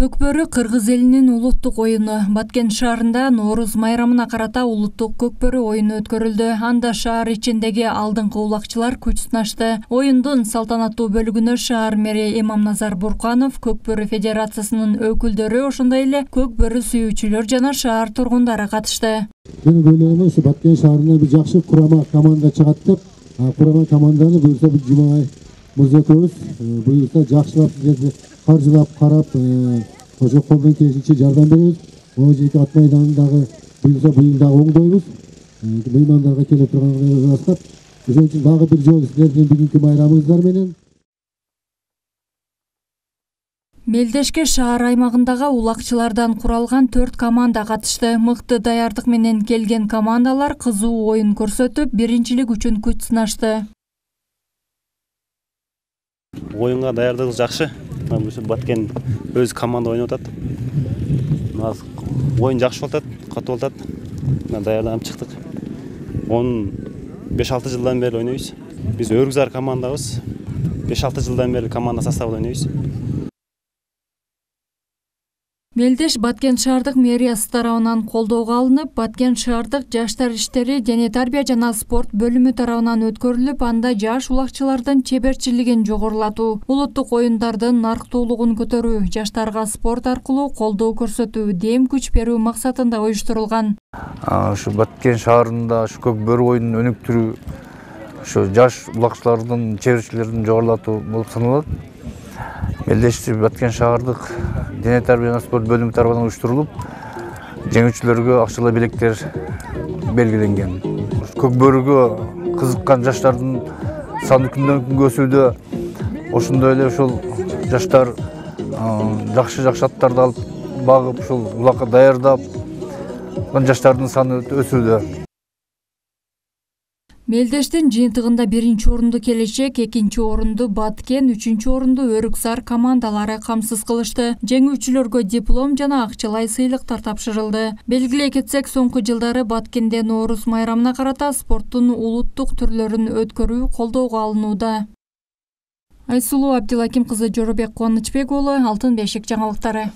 Көкбөрү кыргыз элинин улуттук оюну. Баткен шаарында Нооруз майрамына карата улуттук көкбөрү оюну өткөрүлдү. Анда шаар ичиндеги алдыңкы улакчылар күч сынашты. Оюндун салтанаттуу бөлүгүнө шаар мэри Эмамназар Бурканов, Көкбөрү федерациясынын өкүлдөрү, ошондой эле көкбөрү сүйүүчүлөр жана шаар тургундары катышты. Мен ойлойм, ушу Баткен шаарынан бир жакшы курама команда чыгат деп, курама команданы буюрса бир Жумабай мырза экөөбүз буюрса жакшылап сиздерди каржылап карап, ошо колдон келишинче жардам беребиз. Ожеки ат майданындагы буюрса быйыл дагы оңдойбуз. Меймандарга келе турганга ырастап, ошон үчүн дагы бир жолу сиздердин бүгүнкү майрамыңыздар менен Мелдешке шаар аймагындагы улакчылардан куралган 4 команда катышты. Мыкты даярдык менен келген командалар кызуу оюн көрсөтүп, биринчилик үчүн күч сынашты. Оюнга даярдыгыбыз жакшы. Баткен өз команда ойноп атат. Оюн жакшы болуп атат, катуу болуп атат. Даярданып чыктык. 5-6 жылдан бери ойнойбуз. Биз өргүзар командабыз. 5-6 жылдан бери команда составында ойнойбуз. Мелдеш Баткен шаардык мэриясы тарабынан колдоого алынып, Баткен шаардык жаштар иштери, дене тарбия жана спорт бөлүмү тарабынан өткөрүлүп, анда жаш улакчылардын чеберчилигин жогорулатуу, улуттук оюндардын нарктуулугун көтөрүү, жаштарга спорт аркылуу колдоо көрсөтүү, дем күч берүү максатында уюштурулган. Ушу Баткен шаарында ушу көкбөрү оюнун өнүктүрүү, ушу жаш улакчылардын чеберчилигин жогорулатуу болуп саналат. Мелдеш Баткен шаардык дене тарбия жана спорт бөлүмү тарабынан уюштурулуп, жеңүүчүлөргө акчалуу белектер белгиленген. Көкбөрүгө кызыккан жаштардын саны күндөн күнгө өсүүдө. Ошондой эле ушул жаштар жакшы аттарды алып багып, ушул улакка даярдап, жаштардын саны өсүүдө. Мелдештин жыйынтыгында 1-чи орунду Келечек, 2-чи орунду Баткен, 3-чү орунду Өрүксар командалары камсыз кылышты. Жеңүүчүлөргө диплом жана акчалай сыйлыктар тапшырылды. Белгилей кетсек, соңку жылдары Баткенде Нооруз майрамына карата спорттун улуттук түрлөрүн өткөрүү колдоого алынууда. Айсулуу Абдилаким кызы, Жоробек Кубанычбек уулу, Алтын бешик жаңылыктары.